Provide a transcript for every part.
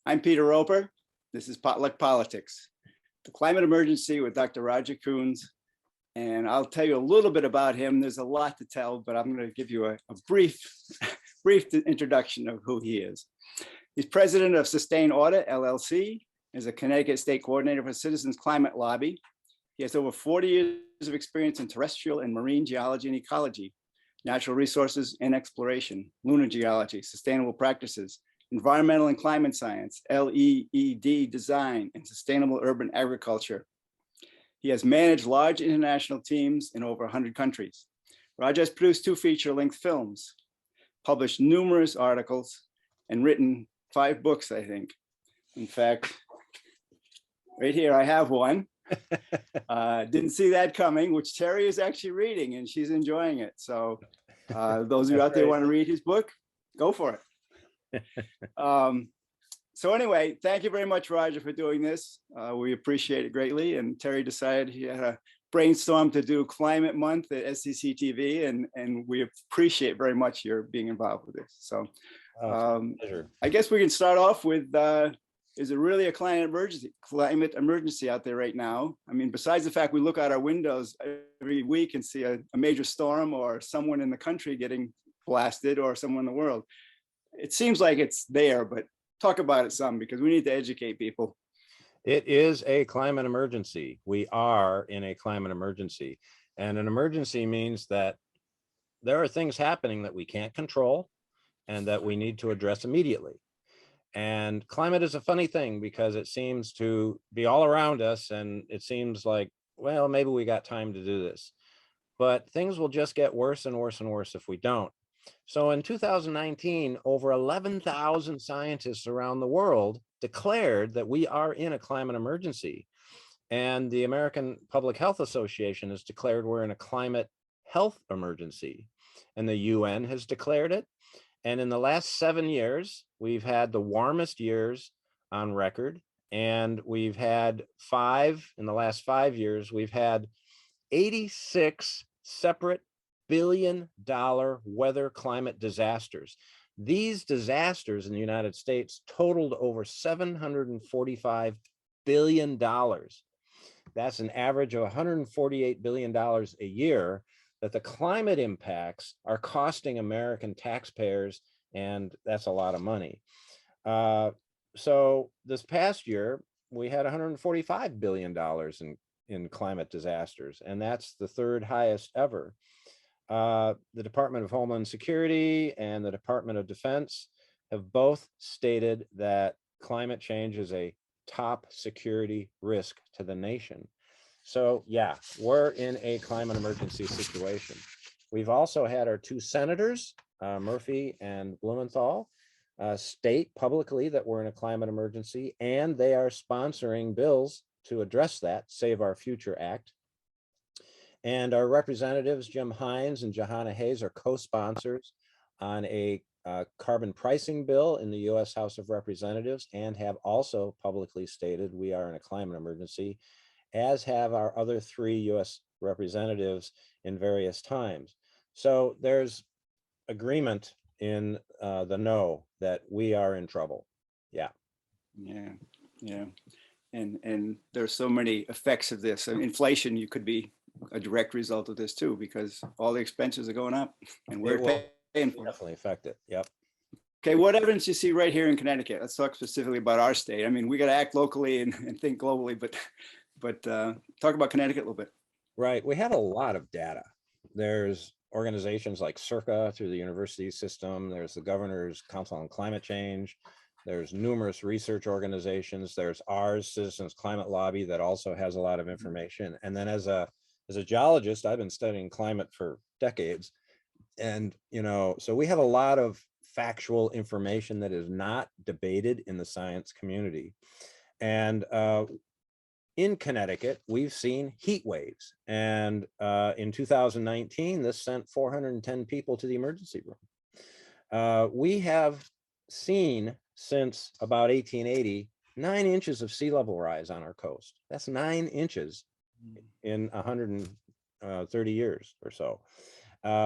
I'm Peter Roper. This is Potluck Politics, the climate emergency with Dr. Roger Kuhns. And I'll tell you a little bit about him. There's a lot to tell, but I'm going to give you a brief introduction of who he is. He's president of Sustain Order, LLC, is a Connecticut state coordinator for Citizens Climate Lobby. He has over 40 years of experience in terrestrial and marine geology and ecology, natural resources and exploration, lunar geology, sustainable practices, environmental and climate science, LEED design, and sustainable urban agriculture. He has managed large international teams in over 100 countries. Roger has produced 2 feature-length films, published numerous articles, and written 5 books, I think. In fact, right here, I have one. Didn't see that coming, which Terri is actually reading, and she's enjoying it. So those of you out there want to read his book, go for it. So anyway, thank you very much, Roger, for doing this. We appreciate it greatly. And Terri decided he had a brainstorm to do Climate Month at SCC TV, and we appreciate very much your being involved with this. So I guess we can start off with, is it really a climate emergency out there right now? I mean, besides the fact we look out our windows every week and see a major storm or someone in the country getting blasted or someone in the world, it seems like it's there, but talk about it some, because we need to educate people. It is a climate emergency. We are in a climate emergency. And an emergency means that there are things happening that we can't control and that we need to address immediately. And climate is a funny thing because it seems to be all around us, and it seems like, well, maybe we got time to do this. But things will just get worse and worse and worse if we don't. So in 2019, over 11,000 scientists around the world declared that we are in a climate emergency. And the American Public Health Association has declared we're in a climate health emergency. And the UN has declared it. And in the last 7 years, we've had the warmest years on record. And we've had in the last 5 years, we've had 86 separate billion-dollar weather climate disasters. These disasters in the United States totaled over $745 billion. That's an average of $148 billion a year that the climate impacts are costing American taxpayers, and that's a lot of money. So this past year, we had $145 billion in climate disasters, and that's the 3rd highest ever. The Department of Homeland Security and the Department of Defense have both stated that climate change is a top security risk to the nation. So yeah, we're in a climate emergency situation. We've also had our 2 senators, Murphy and Blumenthal, state publicly that we're in a climate emergency, and they are sponsoring bills to address that, Save Our Future Act. And our representatives, Jim Hines and Johanna Hayes, are co-sponsors on a carbon pricing bill in the U.S. House of Representatives, and have also publicly stated we are in a climate emergency, as have our other 3 U.S. representatives in various times. So there's agreement in the know that we are in trouble. Yeah. And there's so many effects of this. Inflation, you could be a direct result of this too, because all the expenses are going up, and we're paying for it. Definitely affect it. Yep. Okay, what evidence do you see right here in Connecticut? Let's talk specifically about our state. I mean, we got to act locally and think globally, but talk about Connecticut a little bit. Right. We have a lot of data. There's organizations like CIRCA through the university system. There's the Governor's Council on Climate Change. There's numerous research organizations. There's ours, Citizens Climate Lobby, that also has a lot of information. And then as a geologist, I've been studying climate for decades. And, so we have a lot of factual information that is not debated in the science community. And in Connecticut, we've seen heat waves. And in 2019, this sent 410 people to the emergency room. We have seen since about 1880, 9 inches of sea level rise on our coast. That's 9 inches in 130 years or so.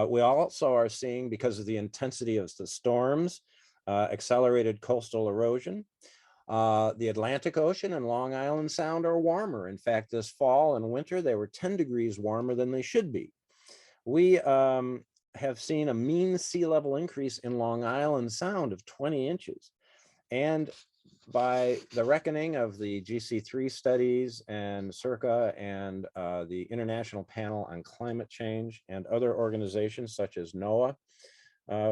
We also are seeing, because of the intensity of the storms, accelerated coastal erosion. The Atlantic Ocean and Long Island Sound are warmer. In fact, this fall and winter, they were 10 degrees warmer than they should be. We have seen a mean sea level increase in Long Island Sound of 20 inches. And by the reckoning of the GC3 studies and CIRCA and the International Panel on Climate Change and other organizations such as NOAA,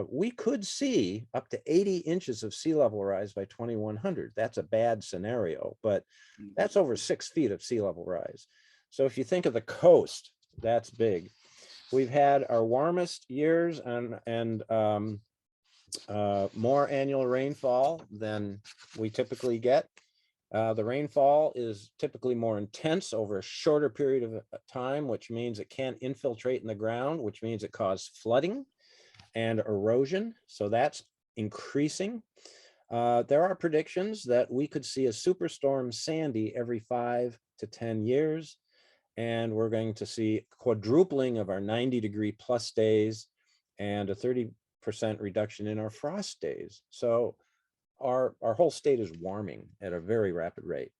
we could see up to 80 inches of sea level rise by 2100. That's a bad scenario, but that's over 6 feet of sea level rise. So if you think of the coast, that's big. We've had our warmest years and more annual rainfall than we typically get. The rainfall is typically more intense over a shorter period of time, which means it can't infiltrate in the ground, which means it causes flooding and erosion. So that's increasing. There are predictions that we could see a superstorm Sandy every 5 to 10 years. And we're going to see quadrupling of our 90-degree plus days and a 30% reduction in our frost days. So our whole state is warming at a very rapid rate.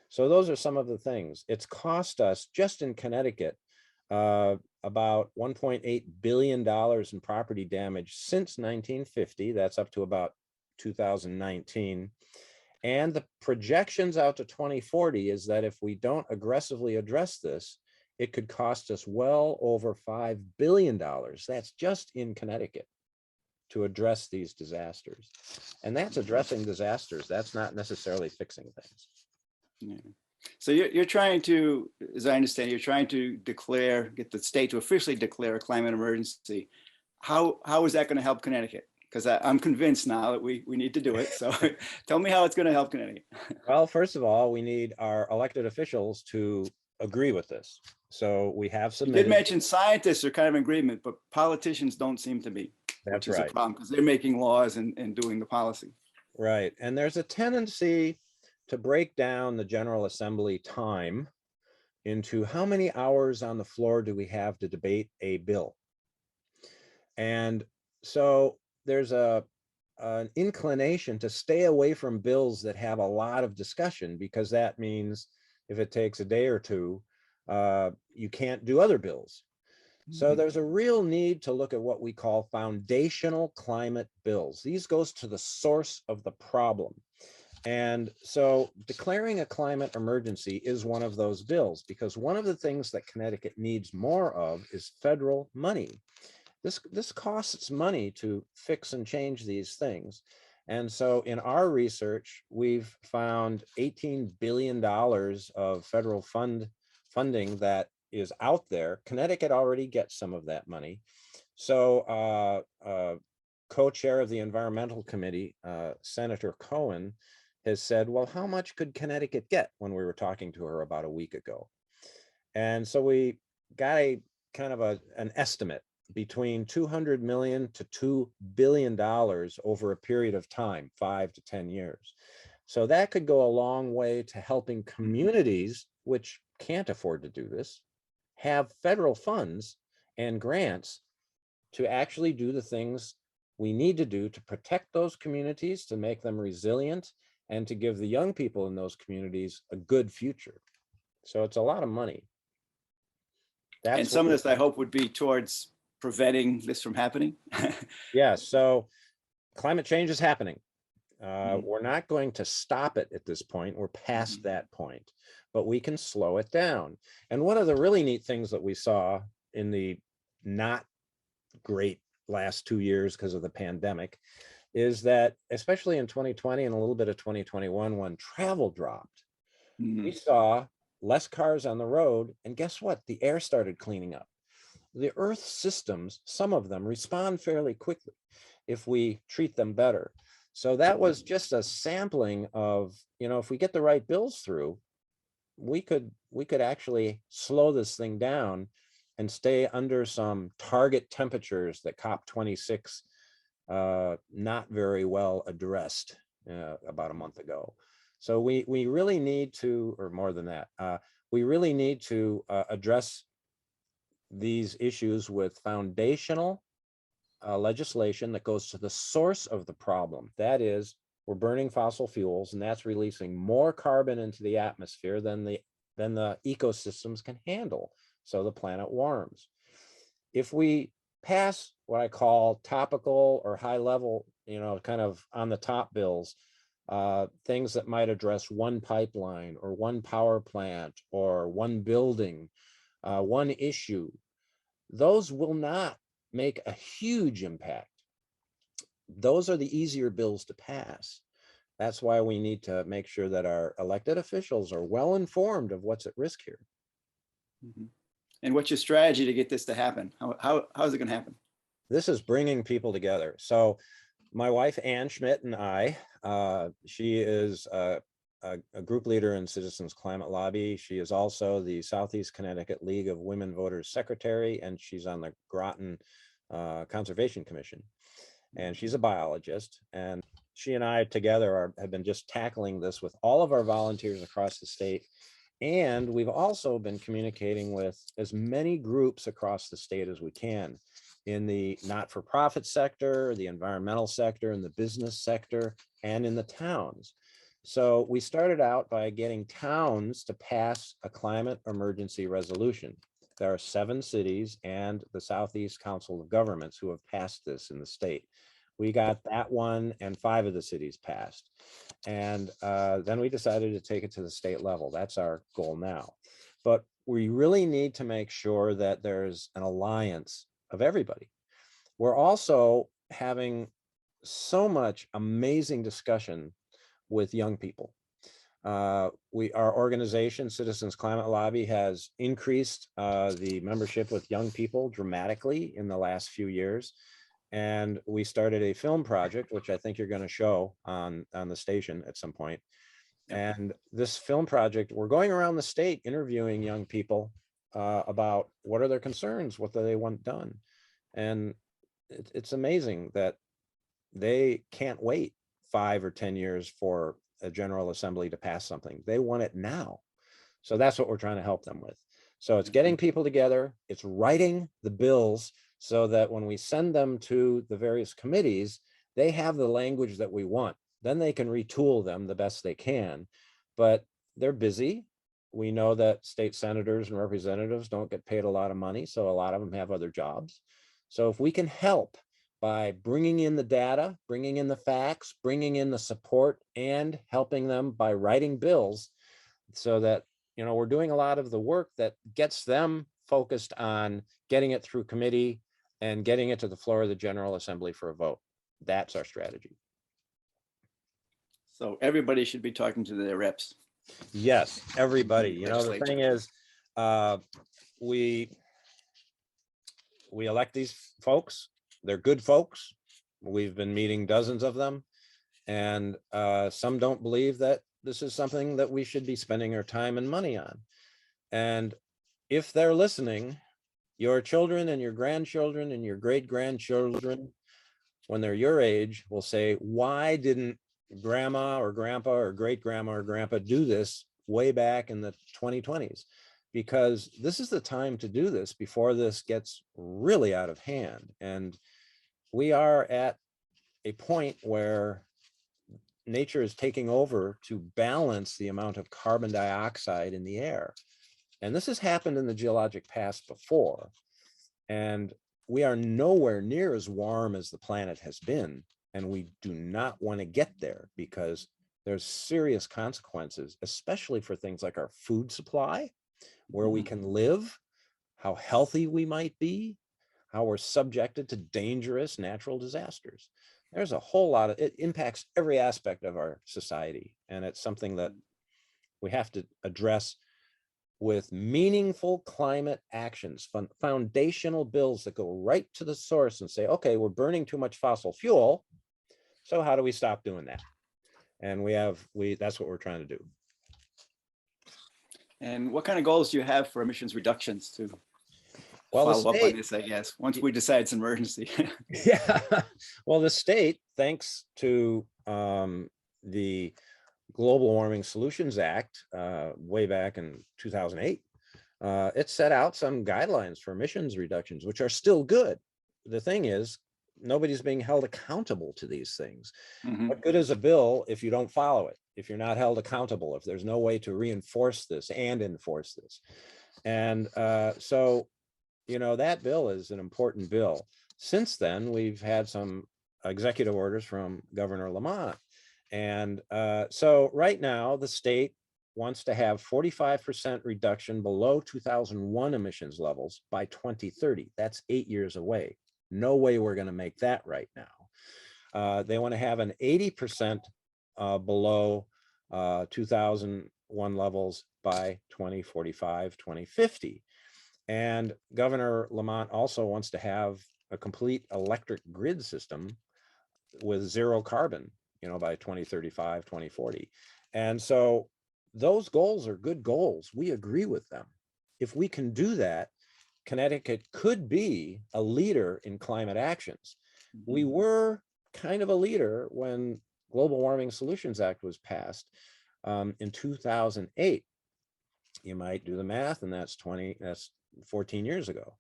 So those are some of the things. It's cost us just in Connecticut about $1.8 billion in property damage since 1950. That's up to about 2019. And the projections out to 2040 is that if we don't aggressively address this, it could cost us well over $5 billion. That's just in Connecticut to address these disasters. And that's addressing disasters. That's not necessarily fixing things. Yeah. So you're trying to, as I understand, you're trying to get the state to officially declare a climate emergency. How is that going to help Connecticut? Because I'm convinced now that we need to do it. So tell me how it's going to help Connecticut. Well, first of all, we need our elected officials to agree with this. So we have submitted. You did mention scientists are kind of in agreement, but politicians don't seem to be. That's which is right. a problem because they're making laws and doing the policy. Right. And there's a tendency to break down the General Assembly time into how many hours on the floor do we have to debate a bill. And so there's an inclination to stay away from bills that have a lot of discussion, because that means if it takes a day or two, you can't do other bills. So there's a real need to look at what we call foundational climate bills. These goes to the source of the problem. And so declaring a climate emergency is one of those bills, because one of the things that Connecticut needs more of is federal money. This costs money to fix and change these things. And so in our research, we've found $18 billion of federal funding that is out there. Connecticut already gets some of that money. So co-chair of the Environmental Committee, Senator Cohen, has said, well, how much could Connecticut get, when we were talking to her about a week ago? And so we got a kind of an estimate between 200 million to $2 billion over a period of time, 5 to 10 years. So that could go a long way to helping communities which can't afford to do this have federal funds and grants to actually do the things we need to do to protect those communities, to make them resilient, and to give the young people in those communities a good future. So it's a lot of money. And some of this, I hope, would be towards preventing this from happening. Yes. So climate change is happening. We're not going to stop it at this point. We're past that point, but we can slow it down. And one of the really neat things that we saw in the not great last 2 years because of the pandemic is that, especially in 2020 and a little bit of 2021, when travel dropped, we saw less cars on the road. And guess what? The air started cleaning up. The Earth systems, some of them respond fairly quickly if we treat them better. So that was just a sampling of, if we get the right bills through, we could actually slow this thing down and stay under some target temperatures that COP26 not very well addressed about a month ago. So we really need to, or more than that, we really need to address these issues with foundational legislation that goes to the source of the problem. That is, we're burning fossil fuels, and that's releasing more carbon into the atmosphere than the ecosystems can handle. So the planet warms. If we pass what I call topical or high level, kind of on the top bills, things that might address one pipeline or one power plant or one building, one issue, those will not make a huge impact. Those are the easier bills to pass. That's why we need to make sure that our elected officials are well informed of what's at risk here. Mm-hmm. And what's your strategy to get this to happen? How's it going to happen? This is bringing people together. So my wife, Ann Schmidt, and I, she is a group leader in Citizens Climate Lobby. She is also the Southeast Connecticut League of Women Voters Secretary, and she's on the Groton Conservation Commission. And she's a biologist. And she and I together have been just tackling this with all of our volunteers across the state. And we've also been communicating with as many groups across the state as we can in the not-for-profit sector, the environmental sector, and the business sector, and in the towns. So we started out by getting towns to pass a climate emergency resolution. There are 7 cities and the Southeast Council of Governments who have passed this in the state. We got that one, and 5 of the cities passed. And then we decided to take it to the state level. That's our goal now. But we really need to make sure that there's an alliance of everybody. We're also having so much amazing discussion with young people. Our organization, Citizens Climate Lobby, has increased the membership with young people dramatically in the last few years. And we started a film project, which I think you're going to show on the station at some point. And this film project, we're going around the state interviewing young people about what are their concerns, what do they want done. And it's amazing that they can't wait 5 or 10 years for a General Assembly to pass something. They want it now. So that's what we're trying to help them with. So it's getting people together, it's writing the bills so that when we send them to the various committees, they have the language that we want. Then they can retool them the best they can, but they're busy. We know that state senators and representatives don't get paid a lot of money, so a lot of them have other jobs. So if we can help by bringing in the data, bringing in the facts, bringing in the support, and helping them by writing bills so that, we're doing a lot of the work that gets them focused on getting it through committee and getting it to the floor of the General Assembly for a vote. That's our strategy. So everybody should be talking to their reps. Yes, everybody. The thing is, we elect these folks. They're good folks. We've been meeting dozens of them, and some don't believe that this is something that we should be spending our time and money on. And if they're listening, your children and your grandchildren and your great-grandchildren, when they're your age, will say, why didn't grandma or grandpa or great-grandma or grandpa do this way back in the 2020s? Because this is the time to do this before this gets really out of hand. And we are at a point where nature is taking over to balance the amount of carbon dioxide in the air. And this has happened in the geologic past before. And we are nowhere near as warm as the planet has been. And we do not want to get there because there's serious consequences, especially for things like our food supply, where we can live, how healthy we might be, how we're subjected to dangerous natural disasters. There's a whole lot of, it impacts every aspect of our society. And it's something that we have to address with meaningful climate actions, foundational bills that go right to the source and say, okay, we're burning too much fossil fuel. So how do we stop doing that? And that's what we're trying to do. And what kind of goals do you have for emissions reductions to Well, the follow up on state, this, I guess, once we decide it's an emergency? yeah, well, the state, thanks to the Global Warming Solutions Act way back in 2008, it set out some guidelines for emissions reductions, which are still good. The thing is, nobody's being held accountable to these things. Mhm. What good is a bill if you don't follow it? If you're not held accountable, if there's no way to reinforce this and enforce this. And so, you know, that bill is an important bill. Since then, we've had some executive orders from Governor Lamont. And so right now, the state wants to have 45% reduction below 2001 emissions levels by 2030. That's 8 years away. No way we're going to make that right now. They want to have an 80% below 2001 levels by 2045, 2050. And Governor Lamont also wants to have a complete electric grid system with zero carbon, you know, by 2035, 2040. And so those goals are good goals. We agree with them. If we can do that, Connecticut could be a leader in climate actions. We were kind of a leader when Global Warming Solutions Act was passed in 2008. You might do the math, and that's 14 years ago.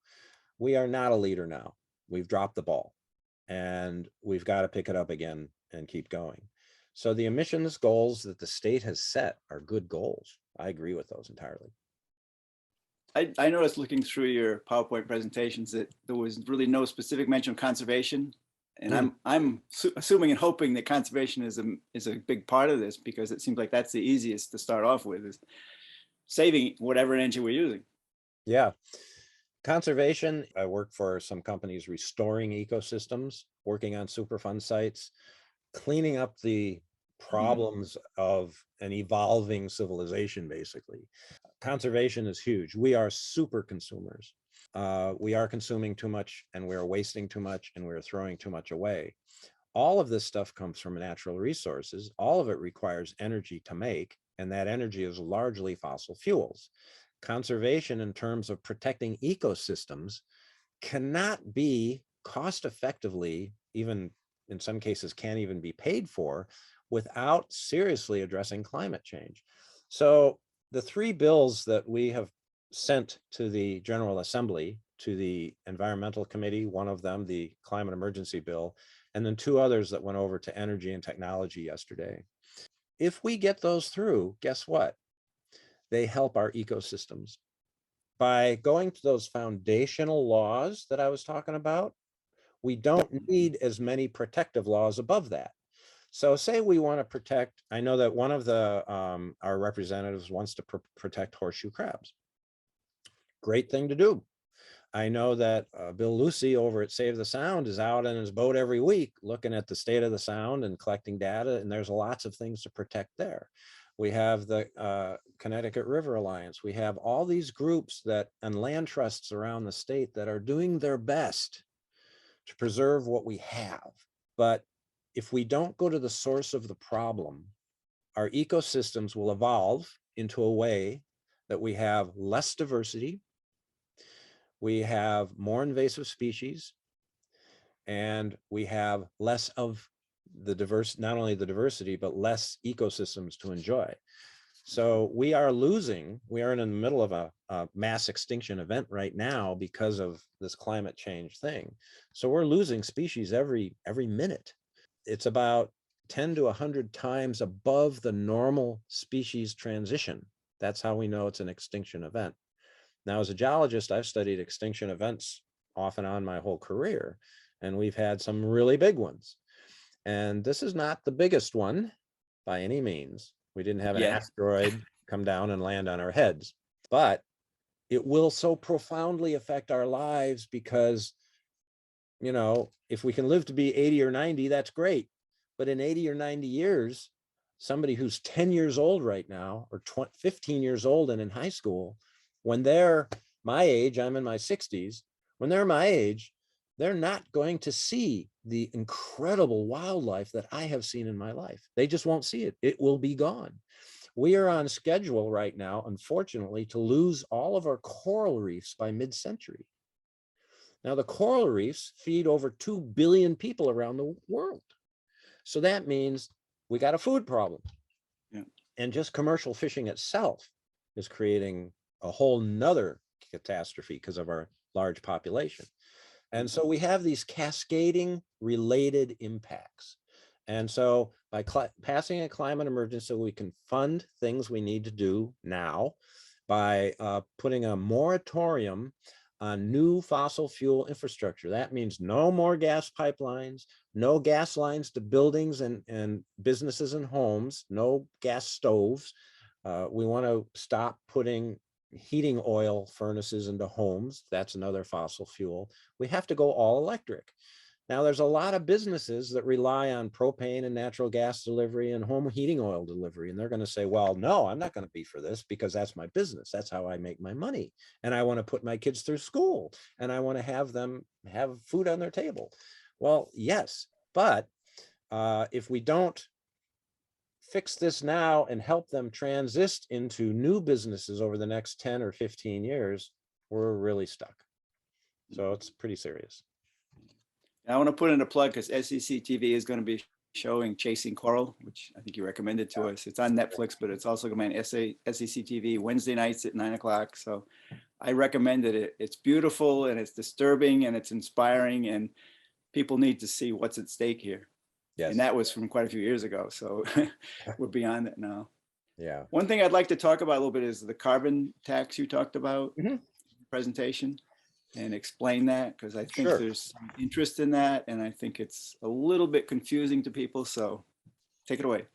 We are not a leader now. We've dropped the ball, and we've got to pick it up again and keep going. So the emissions goals that the state has set are good goals. I agree with those entirely. I noticed looking through your PowerPoint presentations that there was really no specific mention of conservation. And I'm assuming and hoping that conservation is a big part of this, because it seems like that's the easiest to start off with, is saving whatever energy we're using. Yeah. Conservation, I work for some companies restoring ecosystems, working on Superfund sites, cleaning up the problems of an evolving civilization, basically. Conservation is huge. We are super consumers. We are consuming too much, and we are wasting too much, and we're throwing too much away. All of this stuff comes from natural resources. All of it requires energy to make, and that energy is largely fossil fuels. Conservation in terms of protecting ecosystems cannot be cost effectively, even in some cases can't even be paid for, without seriously addressing climate change. So the three bills that we have sent to the General Assembly, to the Environmental Committee, one of them, the Climate Emergency Bill, and then two others that went over to Energy and Technology yesterday. If we get those through, guess what? They help our ecosystems. By going to those foundational laws that I was talking about, we don't need as many protective laws above that. So say we want to protect, I know that one of the our representatives wants to protect horseshoe crabs. Great thing to do. I know that Bill Lucy over at Save the Sound is out in his boat every week looking at the state of the sound and collecting data, and there's lots of things to protect there. We have the Connecticut River Alliance. We have all these groups that and land trusts around the state that are doing their best to preserve what we have. But if we don't go to the source of the problem, our ecosystems will evolve into a way that we have less diversity, we have more invasive species, and we have less of the not only the diversity, but less ecosystems to enjoy. So we are losing, we are in the middle of a mass extinction event right now because of this climate change thing. So we're losing species every minute. It's about 10 to 100 times above the normal species transition. That's how we know it's an extinction event. Now, as a geologist, I've studied extinction events off and on my whole career, and we've had some really big ones. And this is not the biggest one by any means. We didn't have an asteroid come down and land on our heads, but it will so profoundly affect our lives because, you know, if we can live to be 80 or 90, that's great. But in 80 or 90 years, somebody who's 10 years old right now, or 15 years old and in high school, when they're my age, I'm in my 60s, when they're my age, they're not going to see the incredible wildlife that I have seen in my life. They just won't see it. It will be gone. We are on schedule right now, unfortunately, to lose all of our coral reefs by mid-century. Now, the coral reefs feed over 2 billion people around the world. So that means we got a food problem. Yeah. And just commercial fishing itself is creating a whole nother catastrophe because of our large population. And so we have these cascading related impacts. And so by passing a climate emergency, we can fund things we need to do now by putting a moratorium on new fossil fuel infrastructure. That means no more gas pipelines, no gas lines to buildings and businesses and homes, no gas stoves. We want to stop putting heating oil furnaces into homes. That's another fossil fuel. We have to go all electric. Now, there's a lot of businesses that rely on propane and natural gas delivery and home heating oil delivery. And they're going to say, well, no, I'm not going to be for this because that's my business. That's how I make my money. And I want to put my kids through school and I want to have them have food on their table. Well, yes, but if we don't fix this now and help them transit into new businesses over the next 10 or 15 years, we're really stuck. So it's pretty serious. I want to put in a plug because SEC TV is going to be showing Chasing Coral, which I think you recommended to us. It's on Netflix, but it's also going to be on SEC TV Wednesday nights at 9 o'clock. So I recommended it. It's beautiful and it's disturbing and it's inspiring and people need to see what's at stake here. Yes. And that was from quite a few years ago. So we're beyond that now. Yeah. One thing I'd like to talk about a little bit is the carbon tax you talked about in the presentation. And explain that because I think there's some interest in that and I think it's a little bit confusing to people. So take it away.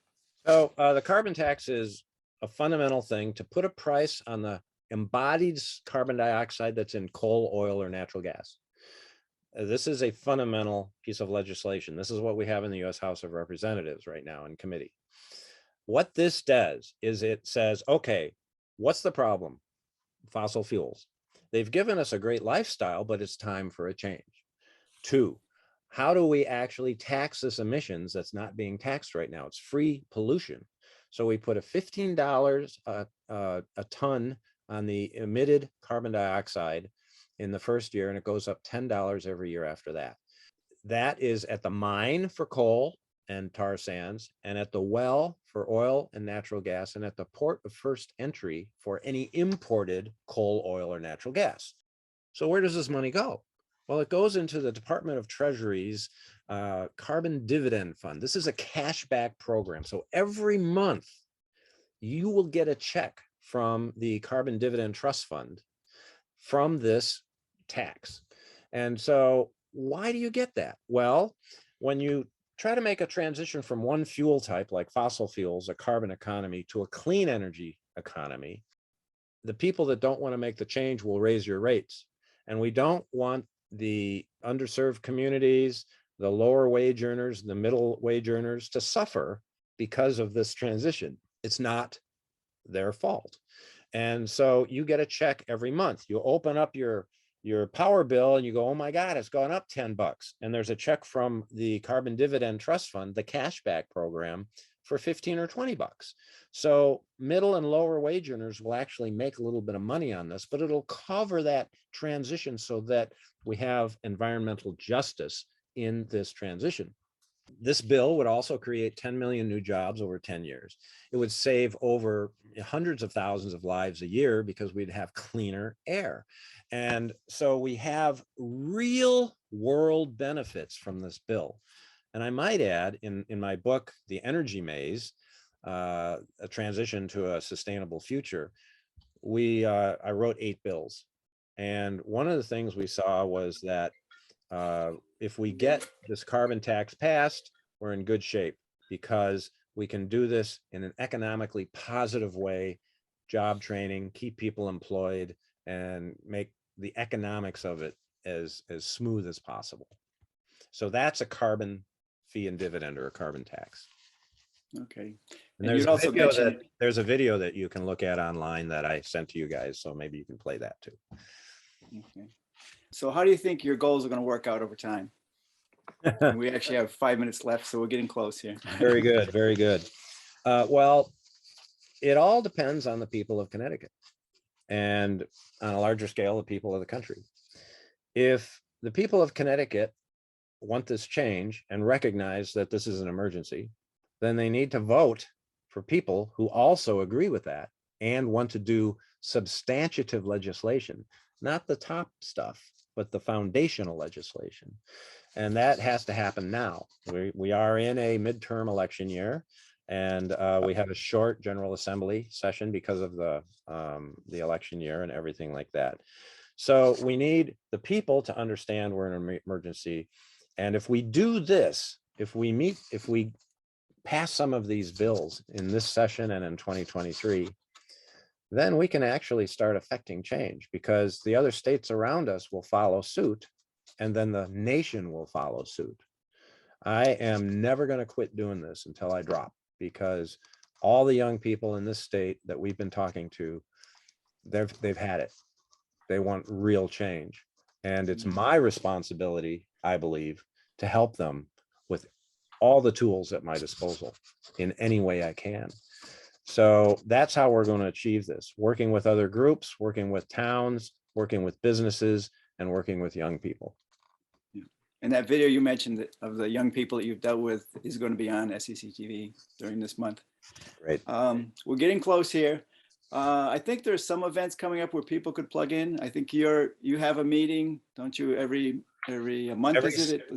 So the carbon tax is a fundamental thing to put a price on the embodied carbon dioxide that's in coal, oil, or natural gas. This is a fundamental piece of legislation. This is what we have in the US House of Representatives right now in committee. What this does is it says, okay, what's the problem? Fossil fuels. They've given us a great lifestyle, but it's time for a change. 2, how do we actually tax this emissions that's not being taxed right now? It's free pollution. So we put a $15 a ton on the emitted carbon dioxide in the first year, and it goes up $10 every year after that. That is at the mine for coal and tar sands, and at the well for oil and natural gas, and at the port of first entry for any imported coal, oil, or natural gas. So where does this money go? Well, it goes into the Department of Treasury's carbon dividend fund. This is a cashback program. So every month you will get a check from the Carbon Dividend Trust Fund from this tax. And so why do you get that? Well, when you try to make a transition from one fuel type like fossil fuels, a carbon economy, to a clean energy economy, the people that don't want to make the change will raise your rates. And we don't want the underserved communities, the lower wage earners, the middle wage earners to suffer because of this transition. It's not their fault. And so you get a check every month. You open up your power bill and you go, oh my God, it's gone up $10. And there's a check from the Carbon Dividend Trust Fund, the cashback program, for 15 or 20 bucks. So middle and lower wage earners will actually make a little bit of money on this, but it'll cover that transition so that we have environmental justice in this transition. This bill would also create 10 million new jobs over 10 years. It would save over hundreds of thousands of lives a year because we'd have cleaner air. And so we have real world benefits from this bill. And I might add, in my book, The Energy Maze, A Transition to a Sustainable Future, I wrote 8 bills. And one of the things we saw was that if we get this carbon tax passed, we're in good shape because we can do this in an economically positive way, job training, keep people employed, and make the economics of it as smooth as possible. So that's a carbon fee and dividend, or a carbon tax. Okay. And there's a video that you can look at online that I sent to you guys, so maybe you can play that too. Okay. So how do you think your goals are going to work out over time? And we actually have 5 minutes left, so we're getting close here. Very good, very good. Well, it all depends on the people of Connecticut and on a larger scale, the people of the country. If the people of Connecticut want this change and recognize that this is an emergency, then they need to vote for people who also agree with that and want to do substantive legislation, not the top stuff, but the foundational legislation. And that has to happen now. We are in a midterm election year, and we have a short General Assembly session because of the election year and everything like that. So we need the people to understand we're in an emergency. And if we do this, if we pass some of these bills in this session and in 2023, then we can actually start affecting change, because the other states around us will follow suit, and then the nation will follow suit. I am never going to quit doing this until I drop, because all the young people in this state that we've been talking to, they've had it. They want real change. And it's my responsibility, I believe, to help them with all the tools at my disposal in any way I can. So that's how we're going to achieve this, working with other groups, working with towns, working with businesses, and working with young people. And that video you mentioned of the young people that you've dealt with is going to be on SEC TV during this month. Great. We're getting close here. I think there's some events coming up where people could plug in. I think you have a meeting, don't you, every month?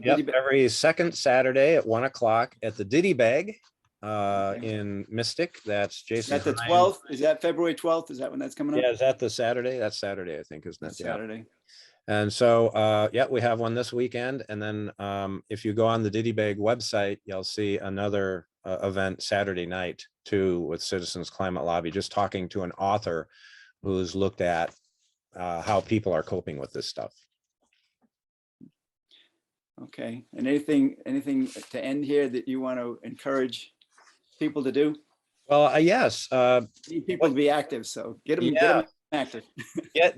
Yep, every second Saturday at 1 o'clock at the Diddy Bag in Mystic. That's Jason. At the 12th, is that February 12th? Is that when that's coming up? Yeah, is that the Saturday? That's Saturday, I think, isn't it? Saturday. Yeah. And so, yeah, we have one this weekend. And then if you go on the Diddy Bag website, you'll see another event Saturday night too, with Citizens Climate Lobby, just talking to an author who's looked at how people are coping with this stuff. Okay. And anything to end here that you want to encourage people to do? Well, yes. Need people to be active, so get them active.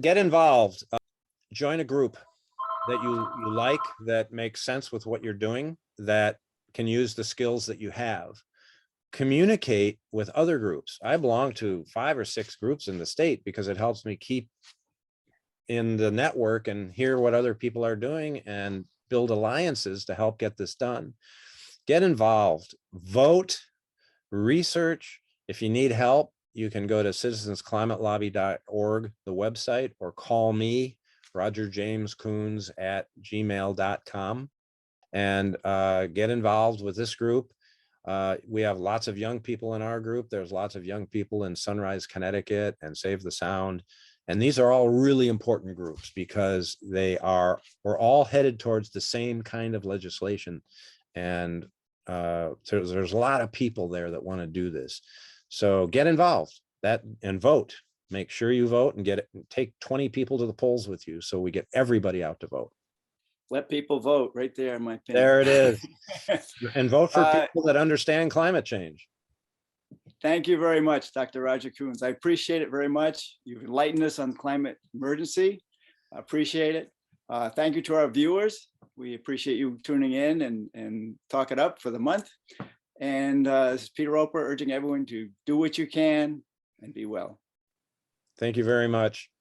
Get involved. Join a group that you like, that makes sense with what you're doing, that can use the skills that you have. Communicate with other groups. I belong to 5 or 6 groups in the state because it helps me keep in the network and hear what other people are doing and build alliances to help get this done. Get involved, vote, research. If you need help, you can go to citizensclimatelobby.org, the website, or call me, Roger James Kuhns at gmail.com, and get involved with this group. We have lots of young people in our group. There's lots of young people in Sunrise, Connecticut, and Save the Sound. And these are all really important groups because we're all headed towards the same kind of legislation. And so there's a lot of people there that want to do this. So get involved and vote. Make sure you vote and take 20 people to the polls with you, so we get everybody out to vote. Let people vote right there, in my opinion. There it is. And vote for people that understand climate change. Thank you very much, Dr. Roger Kuhns. I appreciate it very much. You've enlightened us on climate emergency. I appreciate it. Thank you to our viewers. We appreciate you tuning in and talk it up for the month. And this is Peter Roper urging everyone to do what you can and be well. Thank you very much.